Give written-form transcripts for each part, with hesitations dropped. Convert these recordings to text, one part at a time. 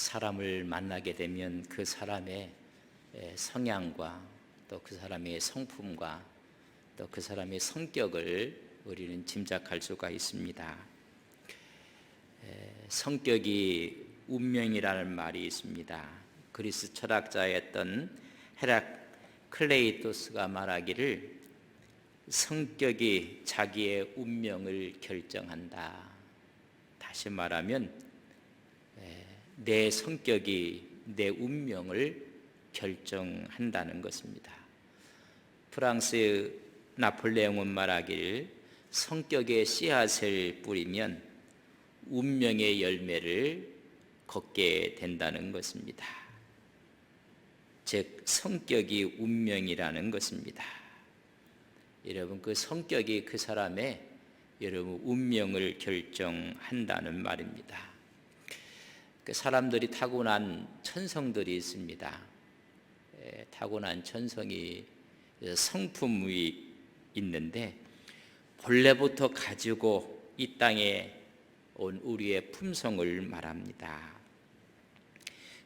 사람을 만나게 되면 그 사람의 성향과 또 그 사람의 성품과 또 그 사람의 성격을 우리는 짐작할 수가 있습니다. 성격이 운명이라는 말이 있습니다. 그리스 철학자였던 헤라클레이토스가 말하기를 성격이 자기의 운명을 결정한다. 다시 말하면 내 성격이 내 운명을 결정한다는 것입니다. 프랑스 나폴레옹은 말하기를 성격의 씨앗을 뿌리면 운명의 열매를 걷게 된다는 것입니다. 즉 성격이 운명이라는 것입니다. 여러분, 그 성격이 그 사람의 여러분 운명을 결정한다는 말입니다. 그 사람들이 타고난 천성들이 있습니다. 타고난 천성이 성품이 있는데 본래부터 가지고 이 땅에 온 우리의 품성을 말합니다.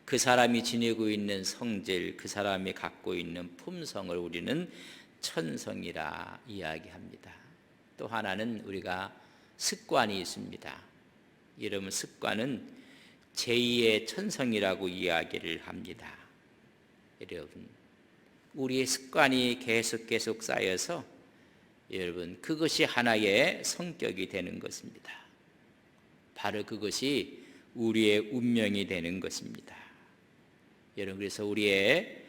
그 사람이 지니고 있는 성질, 그 사람이 갖고 있는 품성을 우리는 천성이라 이야기합니다. 또 하나는 우리가 습관이 있습니다. 여러분, 습관은 제2의 천성이라고 이야기를 합니다. 여러분, 우리의 습관이 계속 쌓여서 여러분 그것이 하나의 성격이 되는 것입니다. 바로 그것이 우리의 운명이 되는 것입니다. 여러분, 그래서 우리의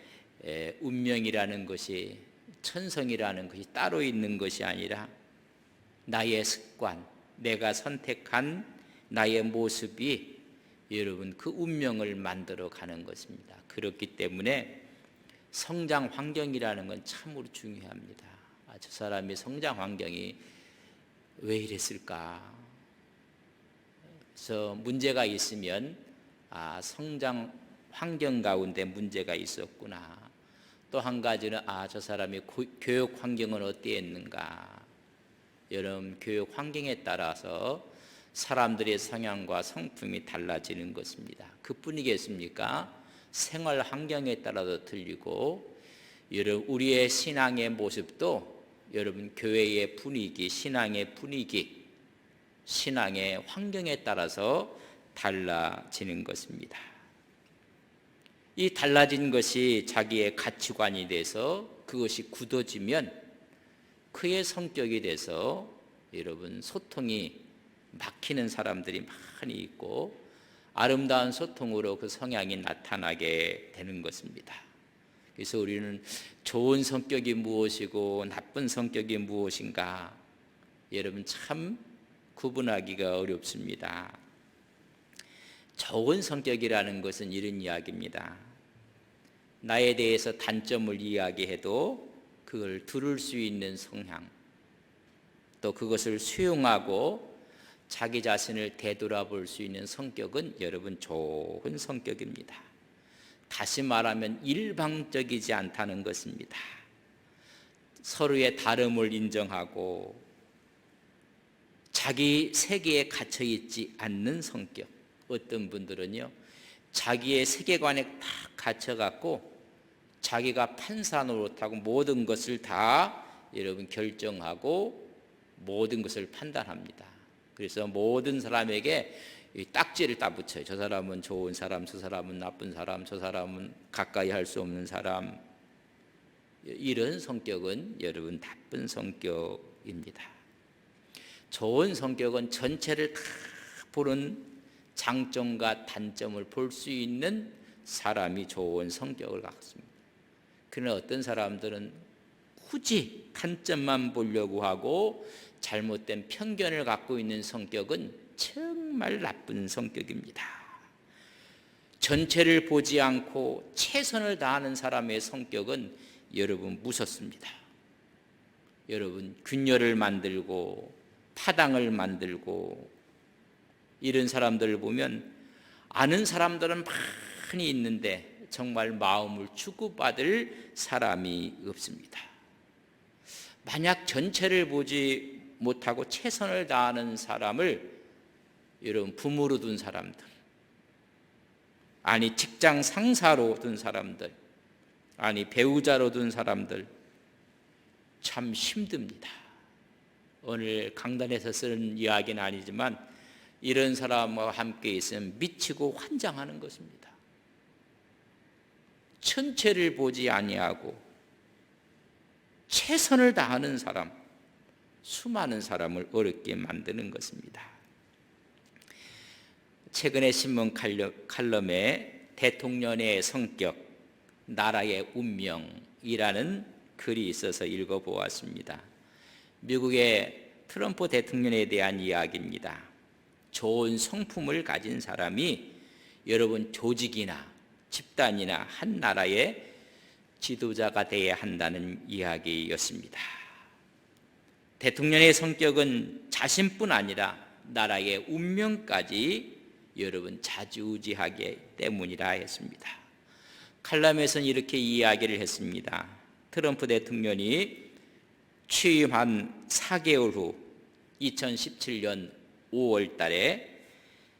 운명이라는 것이 천성이라는 것이 따로 있는 것이 아니라 나의 습관, 내가 선택한 나의 모습이 여러분 그 운명을 만들어 가는 것입니다. 그렇기 때문에 성장 환경이라는 건 참으로 중요합니다. 저 사람의 성장 환경이 왜 이랬을까? 그래서 문제가 있으면 성장 환경 가운데 문제가 있었구나. 또 한 가지는 저 사람의 교육 환경은 어땠는가? 여러분, 교육 환경에 따라서 사람들의 성향과 성품이 달라지는 것입니다. 그뿐이겠습니까? 생활 환경에 따라서 틀리고, 여러분 우리의 신앙의 모습도 여러분 교회의 분위기, 신앙의 분위기, 신앙의 환경에 따라서 달라지는 것입니다. 이 달라진 것이 자기의 가치관이 돼서 그것이 굳어지면 그의 성격이 돼서 여러분 소통이 막히는 사람들이 많이 있고 아름다운 소통으로 그 성향이 나타나게 되는 것입니다. 그래서 우리는 좋은 성격이 무엇이고 나쁜 성격이 무엇인가 여러분 참 구분하기가 어렵습니다. 좋은 성격이라는 것은 이런 이야기입니다. 나에 대해서 단점을 이야기해도 그걸 들을 수 있는 성향, 또 그것을 수용하고 자기 자신을 되돌아볼 수 있는 성격은 여러분 좋은 성격입니다. 다시 말하면 일방적이지 않다는 것입니다. 서로의 다름을 인정하고 자기 세계에 갇혀 있지 않는 성격. 어떤 분들은요, 자기의 세계관에 딱 갇혀갖고 자기가 판사 노릇하고 모든 것을 다 여러분 결정하고 모든 것을 판단합니다. 그래서 모든 사람에게 딱지를 딱 붙여요. 저 사람은 좋은 사람, 저 사람은 나쁜 사람, 저 사람은 가까이 할 수 없는 사람. 이런 성격은 여러분 나쁜 성격입니다. 좋은 성격은 전체를 다 보는 장점과 단점을 볼 수 있는 사람이 좋은 성격을 갖습니다. 그러나 어떤 사람들은 굳이 단점만 보려고 하고 잘못된 편견을 갖고 있는 성격은 정말 나쁜 성격입니다. 전체를 보지 않고 최선을 다하는 사람의 성격은 여러분 무섭습니다. 여러분 균열을 만들고 파당을 만들고 이런 사람들을 보면 아는 사람들은 많이 있는데 정말 마음을 주고받을 사람이 없습니다. 만약 전체를 보지 못하고 최선을 다하는 사람을 여러분 부모로 둔 사람들, 아니 직장 상사로 둔 사람들, 아니 배우자로 둔 사람들 참 힘듭니다. 오늘 강단에서 쓰는 이야기는 아니지만 이런 사람과 함께 있으면 미치고 환장하는 것입니다. 천체를 보지 아니하고 최선을 다하는 사람, 수많은 사람을 어렵게 만드는 것입니다. 최근에 신문 칼럼에 대통령의 성격, 나라의 운명이라는 글이 있어서 읽어보았습니다. 미국의 트럼프 대통령에 대한 이야기입니다. 좋은 성품을 가진 사람이 여러분 조직이나 집단이나 한 나라의 지도자가 되어야 한다는 이야기였습니다. 대통령의 성격은 자신뿐 아니라 나라의 운명까지 여러분 좌지우지하기 때문이라 했습니다. 칼럼에서는 이렇게 이야기를 했습니다. 트럼프 대통령이 취임한 4개월 후 2017년 5월 달에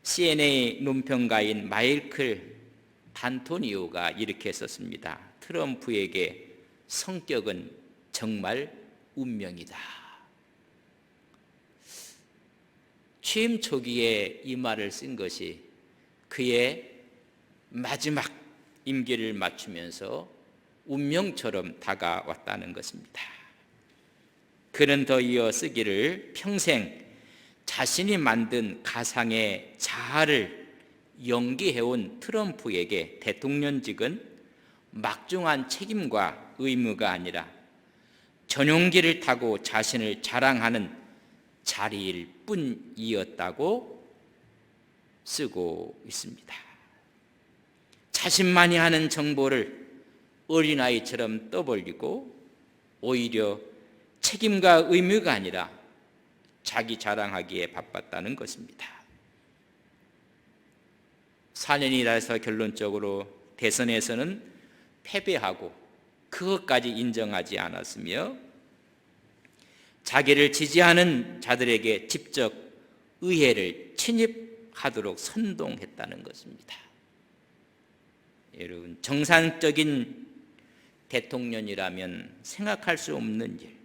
CNN 논평가인 마이클 단토니오가 이렇게 썼습니다. 트럼프에게 성격은 정말 운명이다. 취임 초기에 이 말을 쓴 것이 그의 마지막 임기를 맞추면서 운명처럼 다가왔다는 것입니다. 그는 더 이어 쓰기를 평생 자신이 만든 가상의 자아를 연기해온 트럼프에게 대통령직은 막중한 책임과 의무가 아니라 전용기를 타고 자신을 자랑하는 자리일 뿐이었다고 쓰고 있습니다. 자신만이 아는 정보를 어린아이처럼 떠벌리고 오히려 책임과 의무가 아니라 자기 자랑하기에 바빴다는 것입니다. 4년이라서 결론적으로 대선에서는 패배하고 그것까지 인정하지 않았으며 자기를 지지하는 자들에게 직접 의회를 침입하도록 선동했다는 것입니다. 여러분, 정상적인 대통령이라면 생각할 수 없는 일,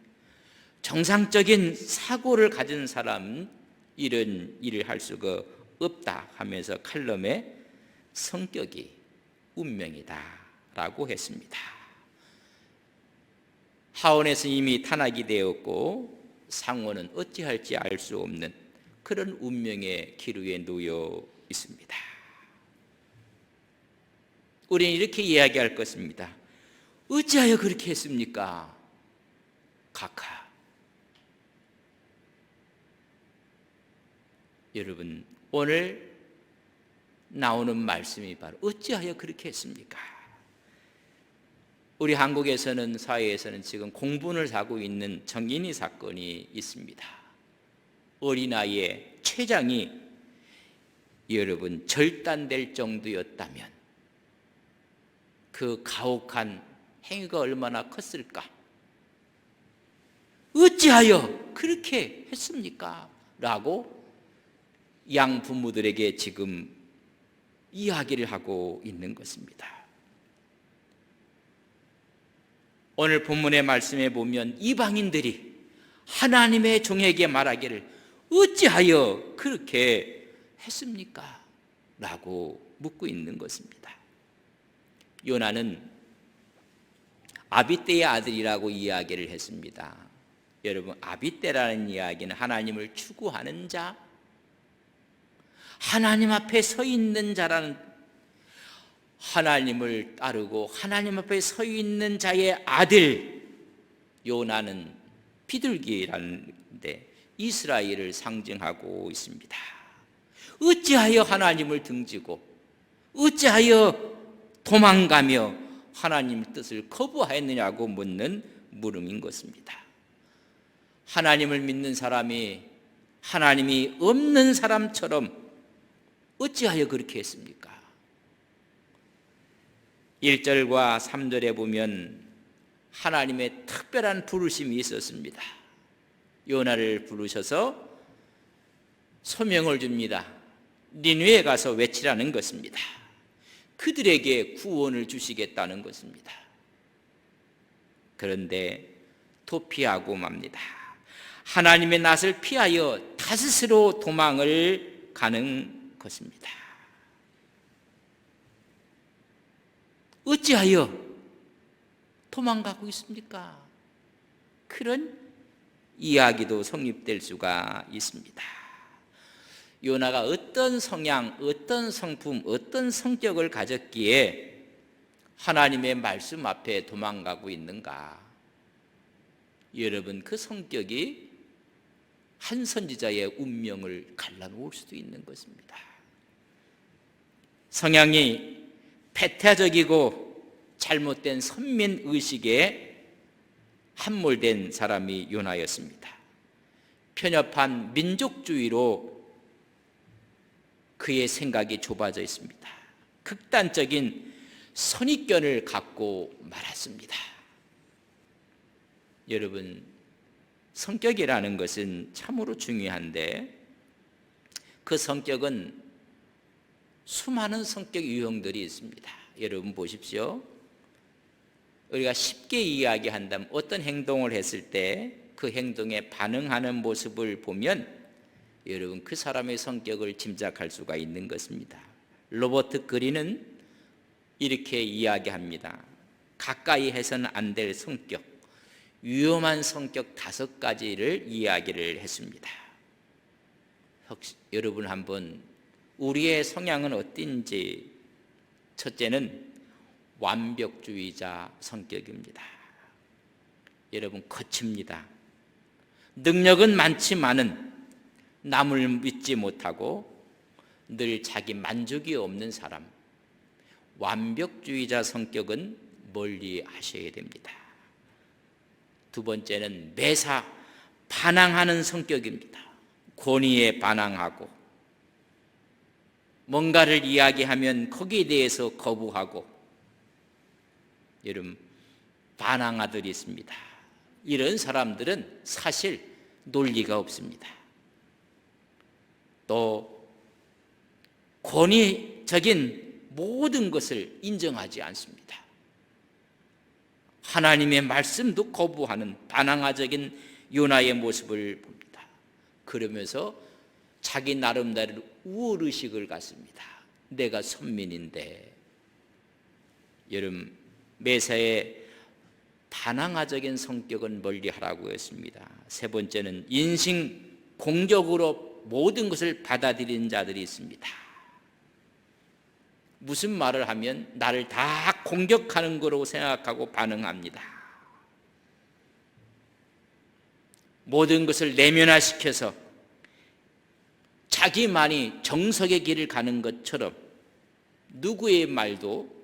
정상적인 사고를 가진 사람은 이런 일을 할 수가 없다 하면서 칼럼에 성격이 운명이다 라고 했습니다. 하원에서 이미 탄핵이 되었고 상원은 어찌할지 알 수 없는 그런 운명의 기류에 놓여 있습니다. 우리는 이렇게 이야기할 것입니다. 어찌하여 그렇게 했습니까? 각하. 여러분, 오늘 나오는 말씀이 바로 어찌하여 그렇게 했습니까? 우리 한국에서는, 사회에서는 지금 공분을 사고 있는 정인이 사건이 있습니다. 어린아이의 췌장이 여러분 절단될 정도였다면 그 가혹한 행위가 얼마나 컸을까? 어찌하여 그렇게 했습니까? 라고 양 부모들에게 지금 이야기를 하고 있는 것입니다. 오늘 본문의 말씀에 보면 이방인들이 하나님의 종에게 말하기를 어찌하여 그렇게 했습니까? 라고 묻고 있는 것입니다. 요나는 아비떼의 아들이라고 이야기를 했습니다. 여러분, 아비떼라는 이야기는 하나님을 추구하는 자, 하나님 앞에 서 있는 자라는, 하나님을 따르고 하나님 앞에 서 있는 자의 아들. 요나는 비둘기라는데 이스라엘을 상징하고 있습니다. 어찌하여 하나님을 등지고 어찌하여 도망가며 하나님 뜻을 거부하였느냐고 묻는 물음인 것입니다. 하나님을 믿는 사람이 하나님이 없는 사람처럼 어찌하여 그렇게 했습니까? 1절과 3절에 보면 하나님의 특별한 부르심이 있었습니다. 요나를 부르셔서 소명을 줍니다. 니느웨에 가서 외치라는 것입니다. 그들에게 구원을 주시겠다는 것입니다. 그런데 도피하고 맙니다. 하나님의 낯을 피하여 다스스로 도망을 가는 것입니다. 어찌하여 도망가고 있습니까? 그런 이야기도 성립될 수가 있습니다. 요나가 어떤 성향, 어떤 성품, 어떤 성격을 가졌기에 하나님의 말씀 앞에 도망가고 있는가? 여러분, 그 성격이 한 선지자의 운명을 갈라놓을 수도 있는 것입니다. 성향이 배타적이고 잘못된 선민의식에 함몰된 사람이 요나였습니다. 편협한 민족주의로 그의 생각이 좁아져 있습니다. 극단적인 선입견을 갖고 말았습니다. 여러분, 성격이라는 것은 참으로 중요한데 그 성격은 수많은 성격 유형들이 있습니다. 여러분 보십시오. 우리가 쉽게 이야기한다면 어떤 행동을 했을 때 그 행동에 반응하는 모습을 보면 여러분 그 사람의 성격을 짐작할 수가 있는 것입니다. 로버트 그린은 이렇게 이야기합니다. 가까이 해서는 안 될 성격, 위험한 성격 5가지를 이야기를 했습니다. 혹시 여러분 한번 우리의 성향은 어떤지. 첫째는 완벽주의자 성격입니다. 여러분 거칩니다. 능력은 많지만은 남을 믿지 못하고 늘 자기 만족이 없는 사람, 완벽주의자 성격은 멀리 하셔야 됩니다. 두 번째는 매사 반항하는 성격입니다. 권위에 반항하고 뭔가를 이야기하면 거기에 대해서 거부하고, 여러분 반항아들이 있습니다. 이런 사람들은 사실 논리가 없습니다. 또 권위적인 모든 것을 인정하지 않습니다. 하나님의 말씀도 거부하는 반항아적인 요나의 모습을 봅니다. 그러면서 자기 나름대로 우월의식을 갖습니다. 내가 선민인데. 여러분 매사에 반항아적인 성격은 멀리하라고 했습니다. 세 번째는 인신 공격으로 모든 것을 받아들이는 자들이 있습니다. 무슨 말을 하면 나를 다 공격하는 거로 생각하고 반응합니다. 모든 것을 내면화시켜서 자기만이 정석의 길을 가는 것처럼 누구의 말도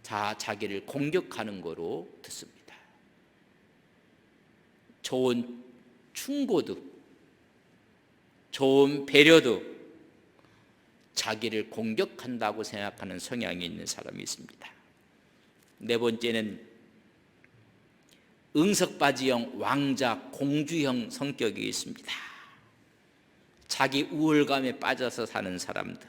다 자기를 공격하는 거로 듣습니다. 좋은 충고도, 좋은 배려도 자기를 공격한다고 생각하는 성향이 있는 사람이 있습니다. 네 번째는 응석바지형 왕자 공주형 성격이 있습니다. 자기 우월감에 빠져서 사는 사람들,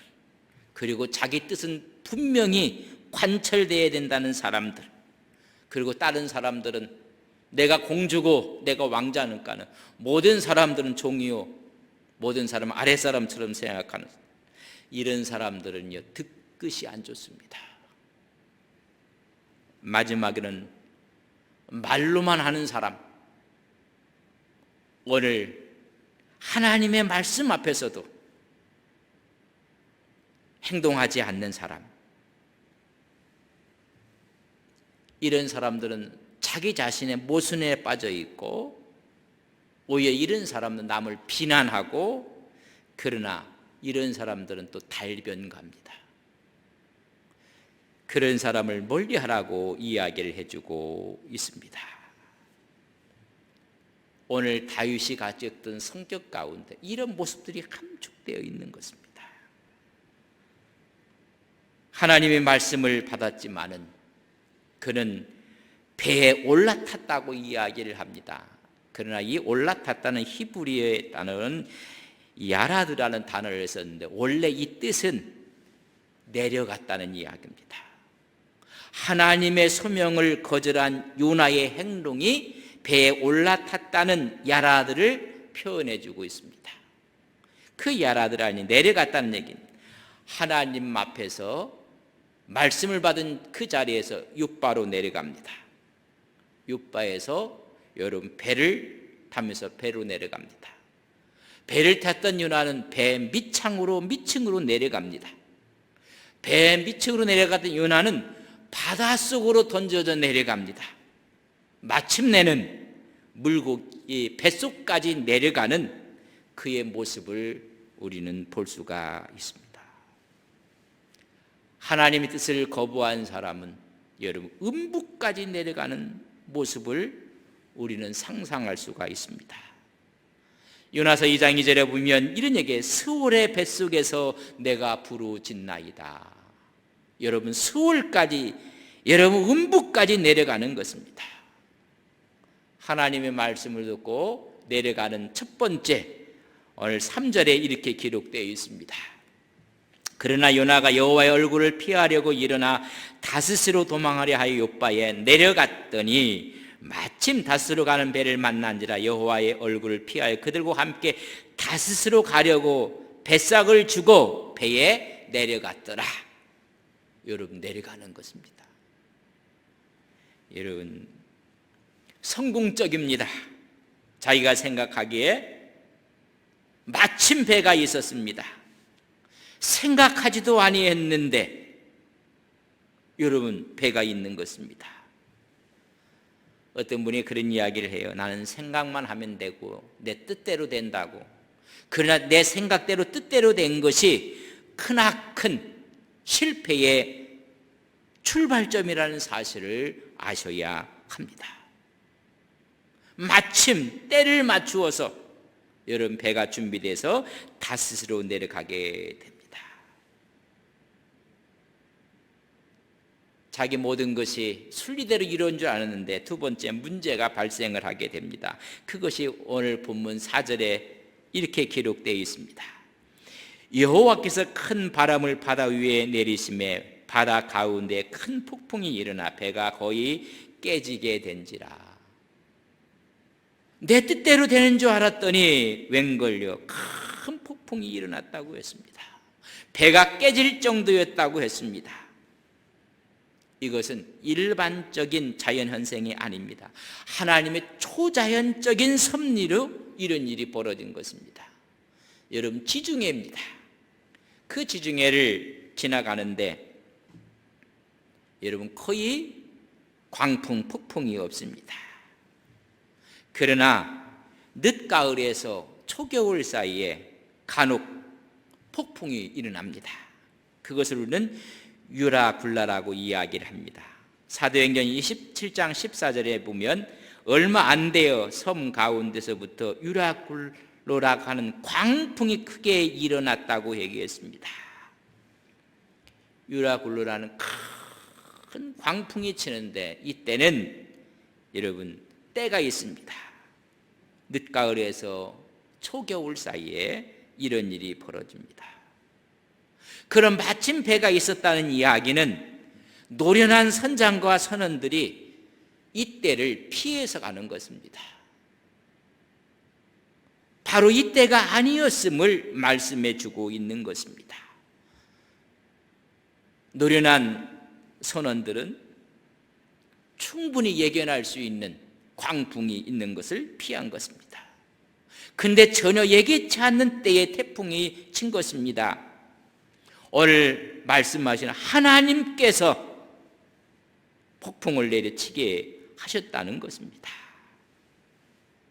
그리고 자기 뜻은 분명히 관철되어야 된다는 사람들, 그리고 다른 사람들은 내가 공주고 내가 왕자니까는 모든 사람들은 종이요, 모든 사람은 아랫사람처럼 생각하는, 이런 사람들은요 듣끝이 안 좋습니다. 마지막에는 말로만 하는 사람, 오늘 하나님의 말씀 앞에서도 행동하지 않는 사람, 이런 사람들은 자기 자신의 모순에 빠져 있고 오히려 이런 사람은 남을 비난하고, 그러나 이런 사람들은 또 달변갑니다. 그런 사람을 멀리하라고 이야기를 해주고 있습니다. 오늘 다윗이 가졌던 성격 가운데 이런 모습들이 함축되어 있는 것입니다. 하나님의 말씀을 받았지만은 그는 배에 올라탔다고 이야기를 합니다. 그러나 이 올라탔다는 히브리어의 단어는 야라드라는 단어를 썼는데 원래 이 뜻은 내려갔다는 이야기입니다. 하나님의 소명을 거절한 요나의 행동이 배에 올라탔다는 야라들을 표현해 주고 있습니다. 그 야라들 안에 내려갔다는 얘기는 하나님 앞에서 말씀을 받은 그 자리에서 욥바로 내려갑니다. 욥바에서 여러분 배를 타면서 배로 내려갑니다. 배를 탔던 요나는 배 밑층으로 내려갑니다. 배 밑층으로 내려갔던 요나는 바닷속으로 던져져 내려갑니다. 마침내는 물고기 뱃속까지 내려가는 그의 모습을 우리는 볼 수가 있습니다. 하나님의 뜻을 거부한 사람은 여러분 음부까지 내려가는 모습을 우리는 상상할 수가 있습니다. 요나서 2장 2절에 보면 이런 얘기에 스올의 뱃속에서 내가 부르짖나이다. 여러분 스올까지, 여러분 음부까지 내려가는 것입니다. 하나님의 말씀을 듣고 내려가는 첫 번째, 오늘 3절에 이렇게 기록되어 있습니다. 그러나 요나가 여호와의 얼굴을 피하려고 일어나 다스스로 도망하려 하여 욥바에 내려갔더니 마침 다스스로 가는 배를 만난지라 여호와의 얼굴을 피하여 그들과 함께 다스스로 가려고 뱃삭을 주고 배에 내려갔더라. 여러분 내려가는 것입니다. 여러분 성공적입니다. 자기가 생각하기에 마침 배가 있었습니다. 생각하지도 아니했는데 여러분 배가 있는 것입니다. 어떤 분이 그런 이야기를 해요. 나는 생각만 하면 되고 내 뜻대로 된다고. 그러나 내 생각대로 뜻대로 된 것이 크나큰 실패의 출발점이라는 사실을 아셔야 합니다. 마침 때를 맞추어서 여러분 배가 준비돼서 다스스로 내려가게 됩니다. 자기 모든 것이 순리대로 이루어진 줄 알았는데 두 번째 문제가 발생을 하게 됩니다. 그것이 오늘 본문 4절에 이렇게 기록되어 있습니다. 여호와께서 큰 바람을 바다 위에 내리심에 바다 가운데 큰 폭풍이 일어나 배가 거의 깨지게 된지라. 내 뜻대로 되는 줄 알았더니 웬걸요 큰 폭풍이 일어났다고 했습니다. 배가 깨질 정도였다고 했습니다. 이것은 일반적인 자연현상이 아닙니다. 하나님의 초자연적인 섭리로 이런 일이 벌어진 것입니다. 여러분 지중해입니다. 그 지중해를 지나가는데 여러분 거의 광풍, 폭풍이 없습니다. 그러나 늦가을에서 초겨울 사이에 간혹 폭풍이 일어납니다. 그것을 우리는 유라굴라라고 이야기를 합니다. 사도행전 27장 14절에 보면 얼마 안 되어 섬 가운데서부터 유라굴로라고 하는 광풍이 크게 일어났다고 얘기했습니다. 유라굴로라는 큰 광풍이 치는데 이때는 여러분 때가 있습니다. 늦가을에서 초겨울 사이에 이런 일이 벌어집니다. 그런 마침 배가 있었다는 이야기는 노련한 선장과 선원들이 이때를 피해서 가는 것입니다. 바로 이때가 아니었음을 말씀해 주고 있는 것입니다. 노련한 선원들은 충분히 예견할 수 있는 광풍이 있는 것을 피한 것입니다. 근데 전혀 예기치 않는 때에 태풍이 친 것입니다. 오늘 말씀하시는 하나님께서 폭풍을 내려치게 하셨다는 것입니다.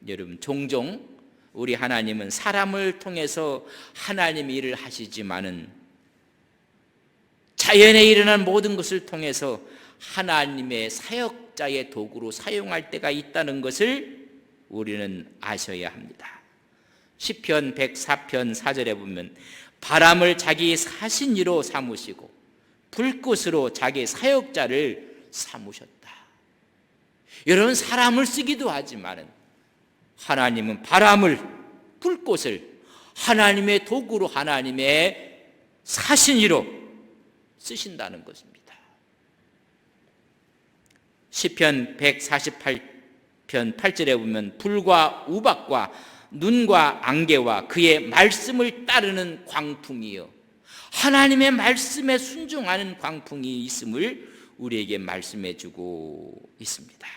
여러분 종종 우리 하나님은 사람을 통해서 하나님의 일을 하시지만은 자연에 일어난 모든 것을 통해서 하나님의 사역자의 도구로 사용할 때가 있다는 것을 우리는 아셔야 합니다. 시편 104편 4절에 보면 바람을 자기 사신이로 삼으시고 불꽃으로 자기 사역자를 삼으셨다. 여러분 사람을 쓰기도 하지만 하나님은 바람을, 불꽃을 하나님의 도구로 하나님의 사신이로 쓰신다는 것입니다. 시편 148편 8절에 보면 불과 우박과 눈과 안개와 그의 말씀을 따르는 광풍이요, 하나님의 말씀에 순종하는 광풍이 있음을 우리에게 말씀해 주고 있습니다.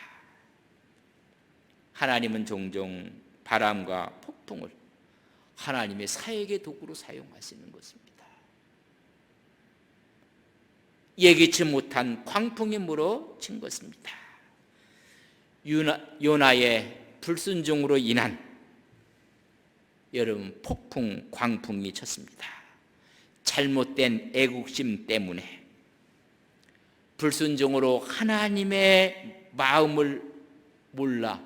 하나님은 종종 바람과 폭풍을 하나님의 사역의 도구로 사용하시는 것입니다. 예기치 못한 광풍이 몰아친 것입니다. 요나의 불순종으로 인한 여러분 폭풍, 광풍이 쳤습니다. 잘못된 애국심 때문에 불순종으로 하나님의 마음을 몰라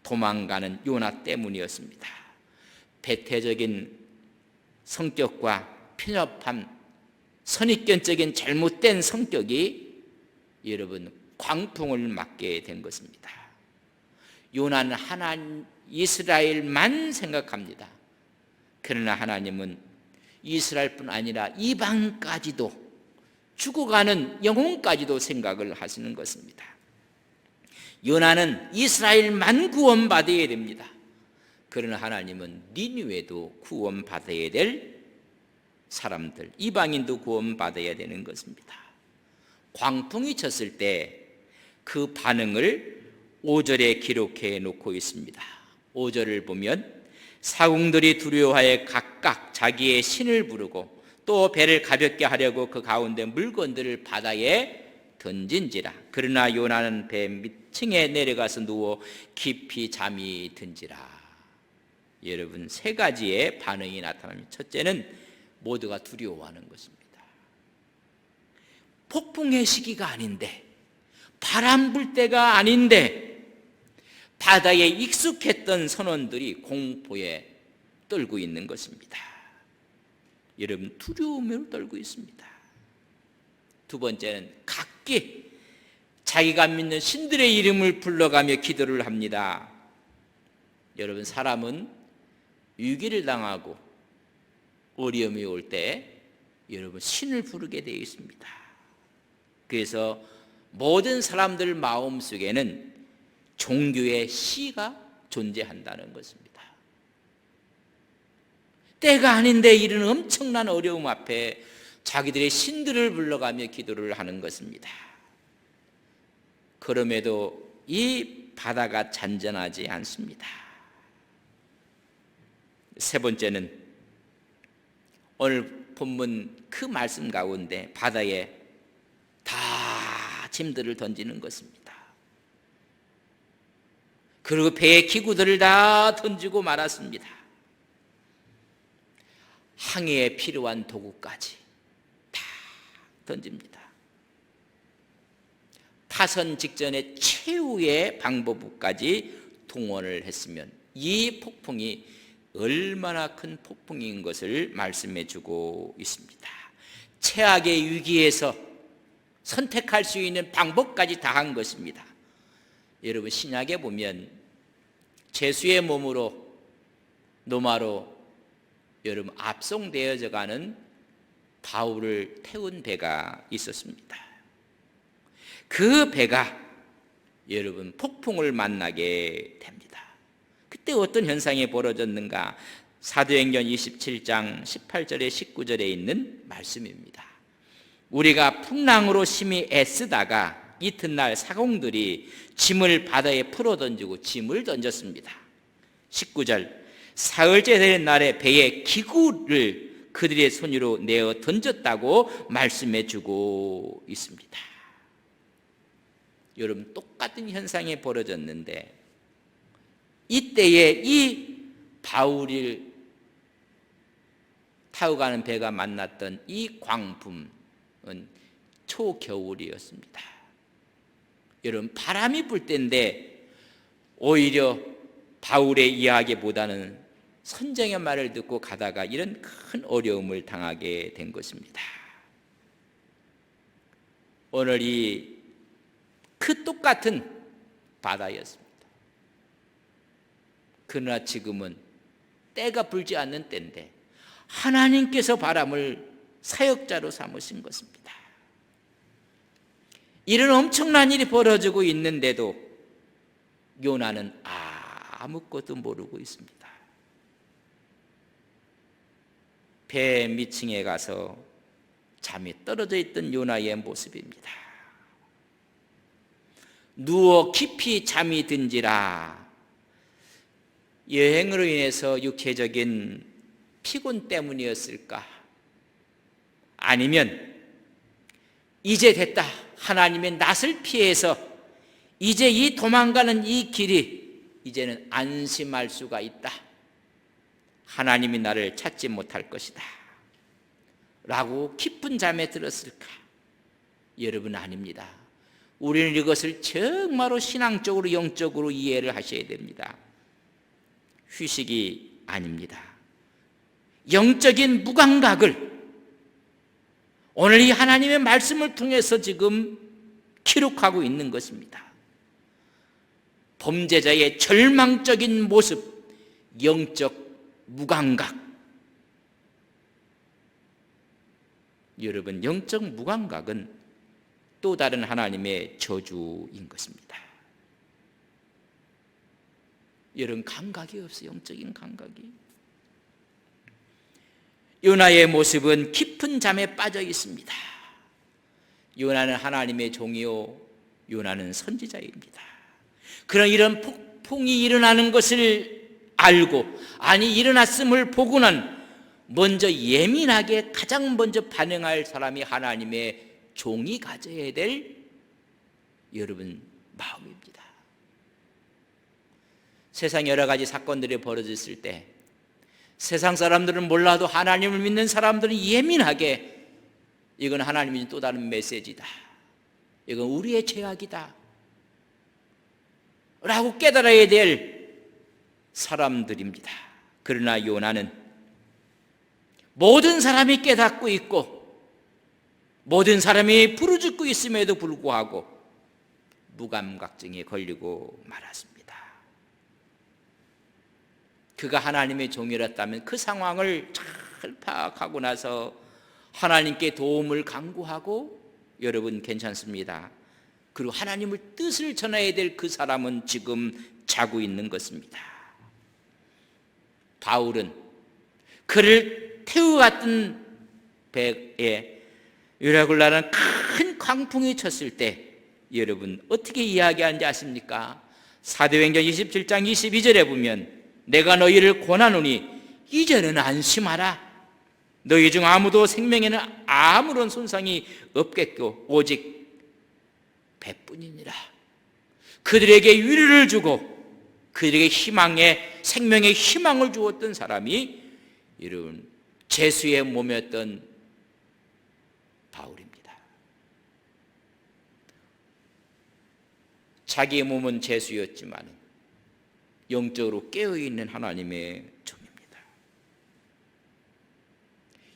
도망가는 요나 때문이었습니다. 배태적인 성격과 편협함, 선입견적인 잘못된 성격이 여러분 광풍을 맞게 된 것입니다. 요나는 하나님 이스라엘만 생각합니다. 그러나 하나님은 이스라엘뿐 아니라 이방까지도, 죽어가는 영혼까지도 생각을 하시는 것입니다. 요나는 이스라엘만 구원받아야 됩니다. 그러나 하나님은 니느웨도 구원받아야 될 사람들, 이방인도 구원받아야 되는 것입니다. 광풍이 쳤을 때 그 반응을 5절에 기록해 놓고 있습니다. 5절을 보면 사공들이 두려워하여 각각 자기의 신을 부르고 또 배를 가볍게 하려고 그 가운데 물건들을 바다에 던진지라. 그러나 요나는 배 밑층에 내려가서 누워 깊이 잠이 든지라. 여러분, 세 가지의 반응이 나타납니다. 첫째는 모두가 두려워하는 것입니다. 폭풍의 시기가 아닌데, 바람 불 때가 아닌데 바다에 익숙했던 선원들이 공포에 떨고 있는 것입니다. 여러분, 두려움으로 떨고 있습니다. 두 번째는 각기 자기가 믿는 신들의 이름을 불러가며 기도를 합니다. 여러분, 사람은 위기를 당하고 어려움이 올 때 여러분 신을 부르게 되어 있습니다. 그래서 모든 사람들 마음속에는 종교의 씨가 존재한다는 것입니다. 때가 아닌데 이런 엄청난 어려움 앞에 자기들의 신들을 불러가며 기도를 하는 것입니다. 그럼에도 이 바다가 잔잔하지 않습니다. 세 번째는 오늘 본문 그 말씀 가운데 바다에 다 짐들을 던지는 것입니다. 그리고 배의 기구들을 다 던지고 말았습니다. 항해에 필요한 도구까지 다 던집니다. 파선 직전에 최후의 방법까지 동원을 했으면 이 폭풍이 얼마나 큰 폭풍인 것을 말씀해 주고 있습니다. 최악의 위기에서 선택할 수 있는 방법까지 다 한 것입니다. 여러분, 신약에 보면 죄수의 몸으로 노마로 여러분 압송되어져 가는 바울을 태운 배가 있었습니다. 그 배가 여러분 폭풍을 만나게 됩니다. 그때 어떤 현상이 벌어졌는가? 사도행전 27장 18절에 19절에 있는 말씀입니다. 우리가 풍랑으로 심히 애쓰다가 이튿날 사공들이 짐을 바다에 풀어 던지고 짐을 던졌습니다. 19절, 사흘째 되는 날에 배의 기구를 그들의 손으로 내어 던졌다고 말씀해 주고 있습니다. 여러분, 똑같은 현상이 벌어졌는데 이때에 이 바울을 타고 가는 배가 만났던 이 광풍은 초겨울이었습니다. 여러분, 바람이 불 때인데 오히려 바울의 이야기보다는 선생의 말을 듣고 가다가 이런 큰 어려움을 당하게 된 것입니다. 오늘 이 그 똑같은 바다였습니다. 그러나 지금은 때가 불지 않는 때인데 하나님께서 바람을 사역자로 삼으신 것입니다. 이런 엄청난 일이 벌어지고 있는데도 요나는 아무것도 모르고 있습니다. 배 밑층에 가서 잠이 떨어져 있던 요나의 모습입니다. 누워 깊이 잠이 든지라 여행으로 인해서 육체적인 피곤 때문이었을까? 아니면 이제 됐다, 하나님의 낯을 피해서 이제 이 도망가는 이 길이 이제는 안심할 수가 있다, 하나님이 나를 찾지 못할 것이다 라고 깊은 잠에 들었을까? 여러분, 아닙니다. 우리는 이것을 정말로 신앙적으로 영적으로 이해를 하셔야 됩니다. 휴식이 아닙니다. 영적인 무감각을 오늘 이 하나님의 말씀을 통해서 지금 기록하고 있는 것입니다. 범죄자의 절망적인 모습, 영적 무감각. 여러분, 영적 무감각은 또 다른 하나님의 저주인 것입니다. 여러분, 감각이 없어요. 영적인 감각이. 요나의 모습은 깊은 잠에 빠져 있습니다. 요나는 하나님의 종이요, 요나는 선지자입니다. 그런 이런 폭풍이 일어나는 것을 알고, 아니 일어났음을 보고는 먼저 예민하게 가장 먼저 반응할 사람이 하나님의 종이 가져야 될 여러분 마음입니다. 세상 여러 가지 사건들이 벌어졌을 때 세상 사람들은 몰라도 하나님을 믿는 사람들은 예민하게 이건 하나님의 또 다른 메시지다, 이건 우리의 죄악이다 라고 깨달아야 될 사람들입니다. 그러나 요나는 모든 사람이 깨닫고 있고 모든 사람이 부르짖고 있음에도 불구하고 무감각증에 걸리고 말았습니다. 그가 하나님의 종이었다면 그 상황을 잘 파악하고 나서 하나님께 도움을 간구하고, 여러분 괜찮습니다. 그리고 하나님의 뜻을 전해야 될 그 사람은 지금 자고 있는 것입니다. 바울은 그를 태우갔던 배에 유라굴라는 큰 광풍이 쳤을 때 여러분 어떻게 이야기하는지 아십니까? 사도행전 27장 22절에 보면 내가 너희를 권하노니 이제는 안심하라. 너희 중 아무도 생명에는 아무런 손상이 없겠고 오직 배뿐이니라. 그들에게 위로를 주고 그들에게 희망의 생명의 희망을 주었던 사람이 여러분 제수의 몸이었던 바울입니다. 자기의 몸은 제수였지만 영적으로 깨어있는 하나님의 종입니다.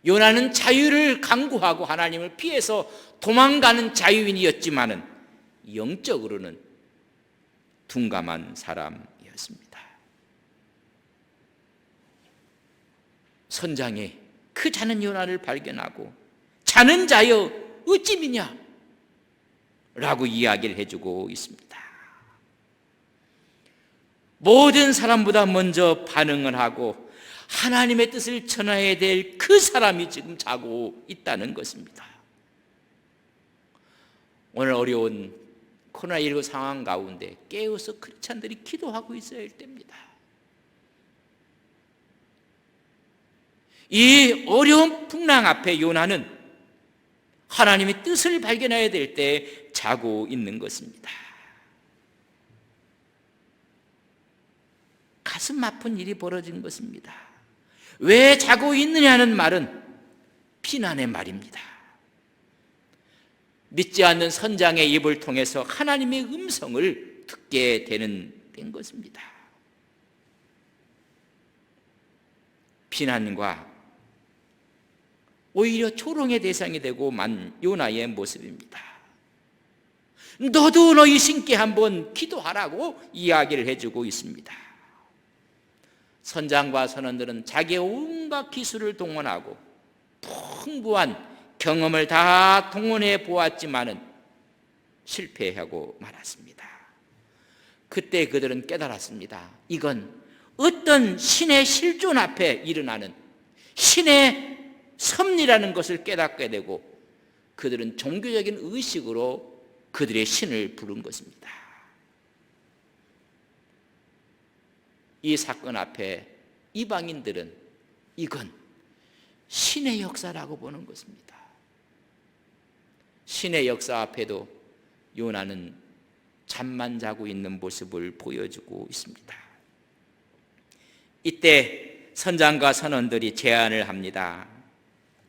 요나는 자유를 강구하고 하나님을 피해서 도망가는 자유인이었지만 영적으로는 둔감한 사람이었습니다. 선장이 그 자는 요나를 발견하고 자는 자여 어찌 미냐 라고 이야기를 해주고 있습니다. 모든 사람보다 먼저 반응을 하고 하나님의 뜻을 전해야 될 그 사람이 지금 자고 있다는 것입니다. 오늘 어려운 코로나19 상황 가운데 깨어서 크리스찬들이 기도하고 있어야 할 때입니다. 이 어려운 풍랑 앞에 요나는 하나님의 뜻을 발견해야 될 때 자고 있는 것입니다. 가슴 아픈 일이 벌어진 것입니다. 왜 자고 있느냐는 말은 비난의 말입니다. 믿지 않는 선장의 입을 통해서 하나님의 음성을 듣게 된 것입니다. 비난과 오히려 조롱의 대상이 되고 만 요나의 모습입니다. 너도 너희 신께 한번 기도하라고 이야기를 해주고 있습니다. 선장과 선원들은 자기의 온갖 기술을 동원하고 풍부한 경험을 다 동원해 보았지만은 실패하고 말았습니다. 그때 그들은 깨달았습니다. 이건 어떤 신의 실존 앞에 일어나는 신의 섭리라는 것을 깨닫게 되고 그들은 종교적인 의식으로 그들의 신을 부른 것입니다. 이 사건 앞에 이방인들은 이건 신의 역사라고 보는 것입니다. 신의 역사 앞에도 요나는 잠만 자고 있는 모습을 보여주고 있습니다. 이때 선장과 선원들이 제안을 합니다.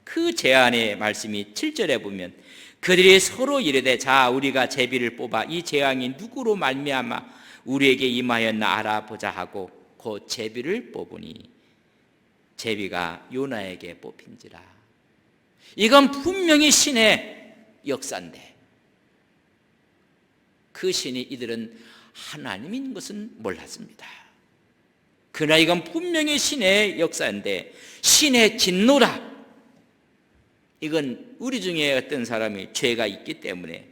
그 제안의 말씀이 7절에 보면 그들이 서로 이르되 자 우리가 제비를 뽑아 이 재앙이 누구로 말미암아 우리에게 임하였나 알아보자 하고 그 제비를 뽑으니 제비가 요나에게 뽑힌지라. 이건 분명히 신의 역사인데 그 신이 이들은 하나님인 것은 몰랐습니다. 그러나 이건 분명히 신의 역사인데 신의 진노라. 이건 우리 중에 어떤 사람이 죄가 있기 때문에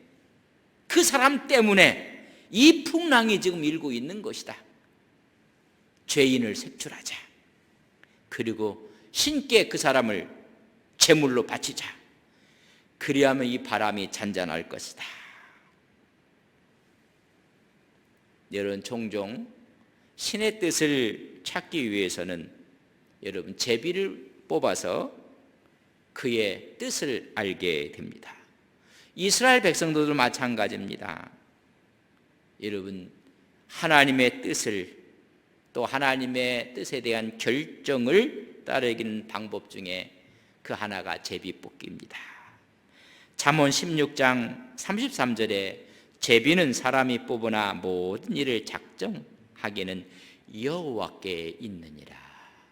그 사람 때문에 이 풍랑이 지금 일고 있는 것이다. 죄인을 색출하자. 그리고 신께 그 사람을 제물로 바치자. 그리하면 이 바람이 잔잔할 것이다. 여러분 종종 신의 뜻을 찾기 위해서는 여러분 제비를 뽑아서 그의 뜻을 알게 됩니다. 이스라엘 백성들도 마찬가지입니다. 여러분 하나님의 뜻을 또 하나님의 뜻에 대한 결정을 따르기는 방법 중에 그 하나가 제비 뽑기입니다. 잠언 16장 33절에 제비는 사람이 뽑으나 모든 일을 작정하기는 여호와께 있느니라.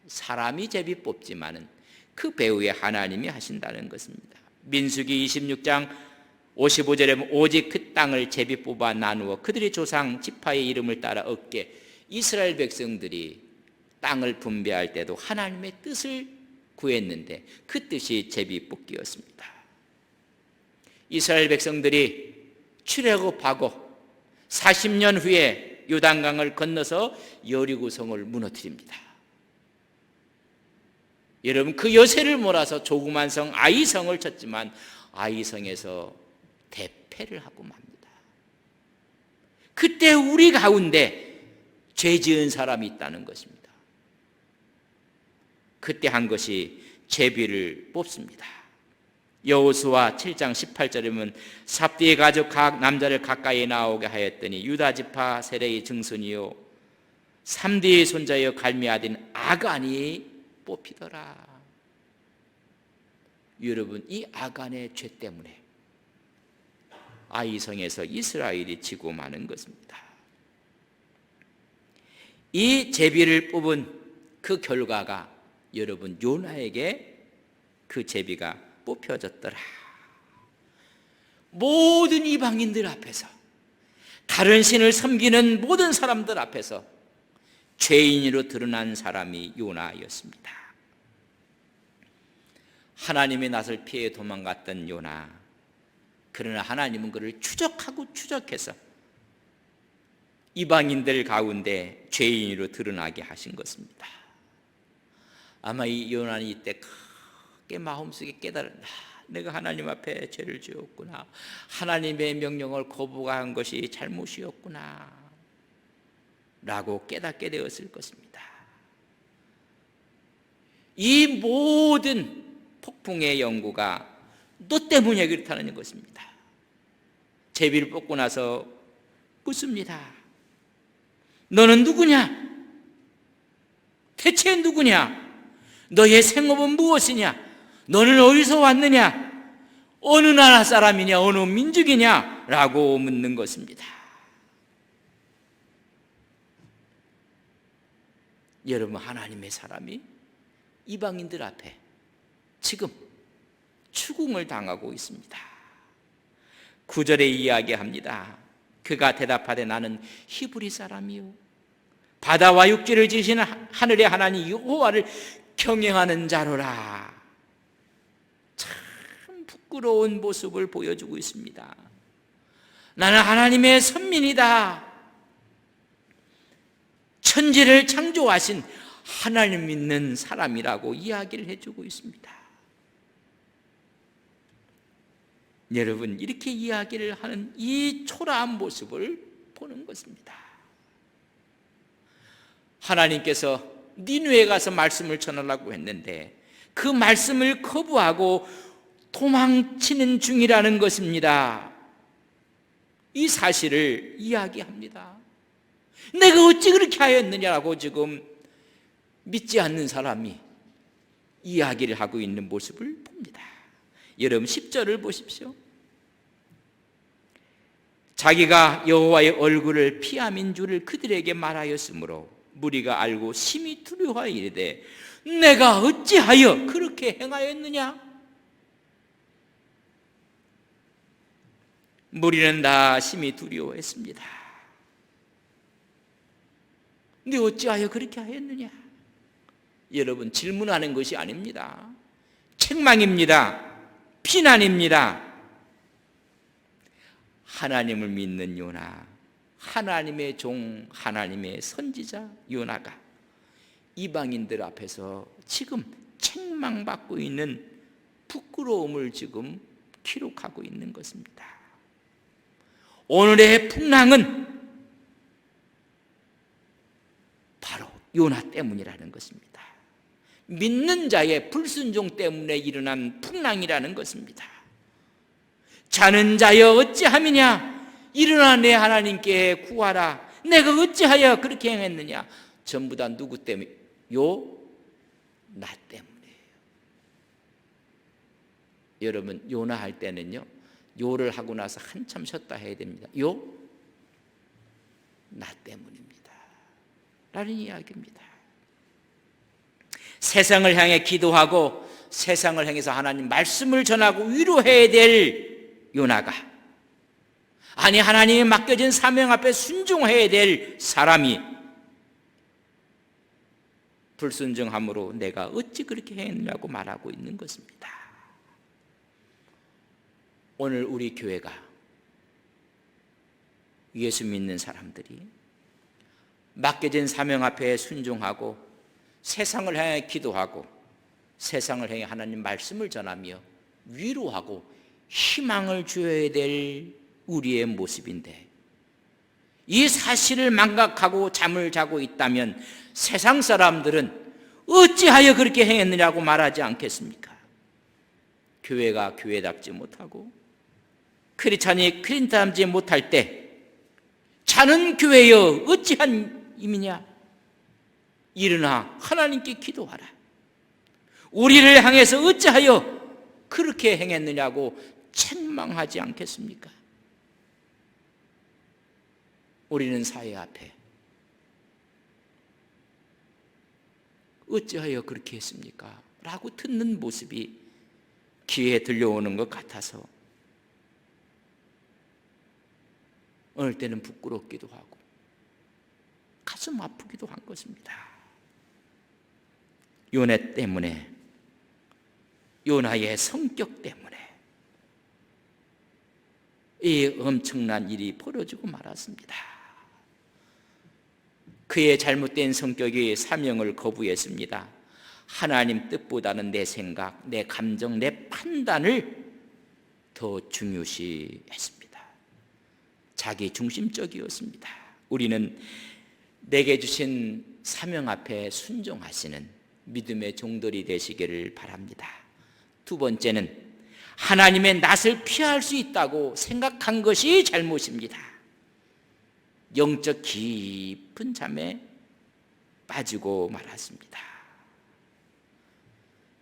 사람이 제비 뽑지만은 그 배후에 하나님이 하신다는 것입니다. 민수기 26장 55절에 오직 그 땅을 제비 뽑아 나누어 그들의 조상 지파의 이름을 따라 얻게. 이스라엘 백성들이 땅을 분배할 때도 하나님의 뜻을 구했는데 그 뜻이 제비 뽑기였습니다. 이스라엘 백성들이 출애굽하고 40년 후에 요단강을 건너서 여리고성을 무너뜨립니다. 여러분 그 여세를 몰아서 조그만 성 아이성을 쳤지만 아이성에서 대패를 하고 맙니다. 그때 우리 가운데 죄 지은 사람이 있다는 것입니다. 그때 한 것이 제비를 뽑습니다. 여호수아 7장 18절에 보면 삽디의 가족 각 남자를 가까이 나오게 하였더니 유다 지파 세레의 증손이요 3대의 손자여 갈미 아들 아간이 뽑히더라. 여러분 이 아간의 죄 때문에 아이성에서 이스라엘이 지고 마는 것입니다. 이 제비를 뽑은 그 결과가 여러분 요나에게 그 제비가 뽑혀졌더라. 모든 이방인들 앞에서 다른 신을 섬기는 모든 사람들 앞에서 죄인으로 드러난 사람이 요나였습니다. 하나님의 낯을 피해 도망갔던 요나. 그러나 하나님은 그를 추적하고 추적해서 이방인들 가운데 죄인으로 드러나게 하신 것입니다. 아마 이 요나는 이때 크게 마음속에 깨달았다. 내가 하나님 앞에 죄를 지었구나. 하나님의 명령을 거부한 것이 잘못이었구나 라고 깨닫게 되었을 것입니다. 이 모든 폭풍의 연구가 너 때문에 그렇다는 것입니다. 제비를 뽑고 나서 묻습니다. 너는 누구냐? 대체 누구냐? 너의 생업은 무엇이냐? 너는 어디서 왔느냐? 어느 나라 사람이냐? 어느 민족이냐? 라고 묻는 것입니다. 여러분 하나님의 사람이 이방인들 앞에 지금 추궁을 당하고 있습니다. 9절에 이야기합니다. 그가 대답하되 나는 히브리 사람이요 바다와 육지를 지으신 하늘의 하나님 여호와를 경영하는 자로라. 부끄러운 모습을 보여주고 있습니다. 나는 하나님의 선민이다. 천지를 창조하신 하나님 믿는 사람이라고 이야기를 해주고 있습니다. 여러분, 이렇게 이야기를 하는 이 초라한 모습을 보는 것입니다. 하나님께서 니느웨에 가서 말씀을 전하려고 했는데 그 말씀을 거부하고 도망치는 중이라는 것입니다. 이 사실을 이야기합니다. 내가 어찌 그렇게 하였느냐라고 지금 믿지 않는 사람이 이야기를 하고 있는 모습을 봅니다. 여러분 10절을 보십시오. 자기가 여호와의 얼굴을 피함인 줄을 그들에게 말하였으므로 무리가 알고 심히 두려워하여 이르되 내가 어찌하여 그렇게 행하였느냐? 무리는 다 심히 두려워했습니다. 근데 어찌하여 그렇게 하였느냐? 여러분, 질문하는 것이 아닙니다. 책망입니다. 비난입니다. 하나님을 믿는 요나, 하나님의 종, 하나님의 선지자 요나가 이방인들 앞에서 지금 책망받고 있는 부끄러움을 지금 기록하고 있는 것입니다. 오늘의 풍랑은 바로 요나 때문이라는 것입니다. 믿는 자의 불순종 때문에 일어난 풍랑이라는 것입니다. 자는 자여 어찌함이냐? 일어나 내 하나님께 구하라. 내가 어찌하여 그렇게 행했느냐? 전부 다 누구 때문에? 나 때문이에요. 여러분, 요나 할 때는요, 요를 하고 나서 한참 쉬었다 해야 됩니다. 나 때문입니다 라는 이야기입니다. 세상을 향해 기도하고 세상을 향해서 하나님 말씀을 전하고 위로해야 될 요나가, 아니 하나님이 맡겨진 사명 앞에 순종해야 될 사람이 불순종함으로 내가 어찌 그렇게 했느냐고 말하고 있는 것입니다. 오늘 우리 교회가, 예수 믿는 사람들이 맡겨진 사명 앞에 순종하고 세상을 향해 기도하고 세상을 향해 하나님 말씀을 전하며 위로하고 희망을 주어야 될 우리의 모습인데, 이 사실을 망각하고 잠을 자고 있다면 세상 사람들은 어찌하여 그렇게 행했느냐고 말하지 않겠습니까? 교회가 교회답지 못하고 크리스찬이 크리스찬답지 못할 때 자는 교회여 어찌한 임이냐? 일어나 하나님께 기도하라. 우리를 향해서 어찌하여 그렇게 행했느냐고 책망하지 않겠습니까? 우리는 사회 앞에 어찌하여 그렇게 했습니까? 라고 듣는 모습이 귀에 들려오는 것 같아서 어느 때는 부끄럽기도 하고 가슴 아프기도 한 것입니다. 요나 때문에, 요나의 성격 때문에 이 엄청난 일이 벌어지고 말았습니다. 그의 잘못된 성격이 사명을 거부했습니다. 하나님 뜻보다는 내 생각, 내 감정, 내 판단을 더 중요시 했습니다. 자기 중심적이었습니다. 우리는 내게 주신 사명 앞에 순종하시는 믿음의 종들이 되시기를 바랍니다. 두 번째는 하나님의 낯을 피할 수 있다고 생각한 것이 잘못입니다. 영적 깊은 잠에 빠지고 말았습니다.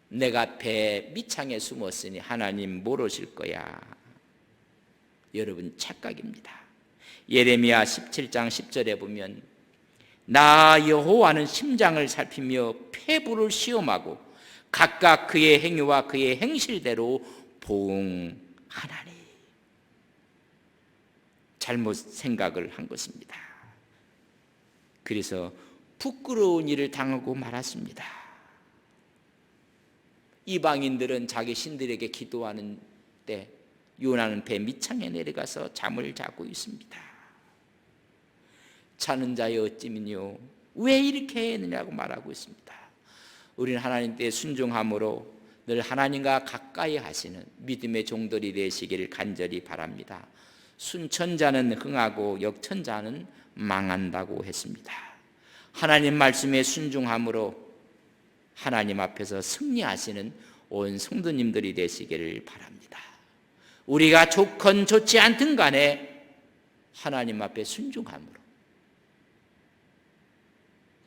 내가 배 밑창에 숨었으니 하나님 모르실 거야. 여러분, 착각입니다. 예레미야 17장 10절에 보면 나 여호와는 심장을 살피며 폐부를 시험하고 각각 그의 행위와 그의 행실대로 보응하나니. 잘못 생각을 한 것입니다. 그래서 부끄러운 일을 당하고 말았습니다. 이방인들은 자기 신들에게 기도하는 때 요나는 배 밑창에 내려가서 잠을 자고 있습니다. 자는 자여 어찌미뇨 왜 이렇게 했느냐고 말하고 있습니다. 우리는 하나님 께 순종함으로 늘 하나님과 가까이 하시는 믿음의 종들이 되시기를 간절히 바랍니다. 순천자는 흥하고 역천자는 망한다고 했습니다. 하나님 말씀에 순종함으로 하나님 앞에서 승리하시는 온 성도님들이 되시기를 바랍니다. 우리가 좋건 좋지 않든 간에 하나님 앞에 순종함으로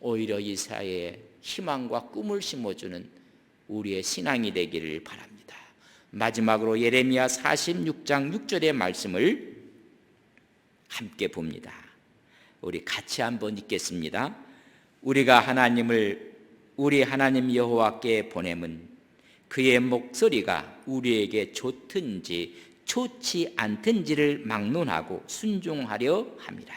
오히려 이 사회에 희망과 꿈을 심어주는 우리의 신앙이 되기를 바랍니다. 마지막으로 예레미야 46장 6절의 말씀을 함께 봅니다. 우리 같이 한번 읽겠습니다. 우리가 우리 하나님 여호와께 보냄은 그의 목소리가 우리에게 좋든지 좋지 않든지를 막론하고 순종하려 함이라.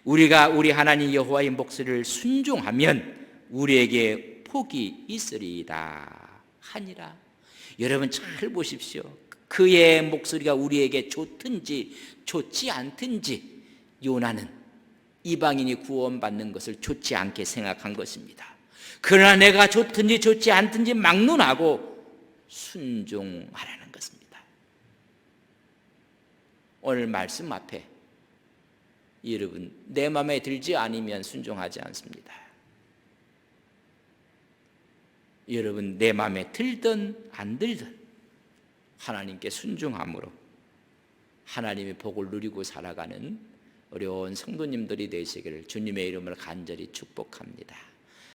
우리가 우리 하나님 여호와의 목소리를 순종하면 우리에게 복이 있으리이다 하니라. 여러분 잘 보십시오. 그의 목소리가 우리에게 좋든지 좋지 않든지 요나는 이방인이 구원받는 것을 좋지 않게 생각한 것입니다. 그러나 내가 좋든지 좋지 않든지 막론하고 순종하라는 것입니다. 오늘 말씀 앞에 여러분 내 마음에 들지 않으면 순종하지 않습니다. 여러분 내 마음에 들든 안 들든 하나님께 순종함으로 하나님의 복을 누리고 살아가는 어려운 성도님들이 되시기를 주님의 이름으로 간절히 축복합니다.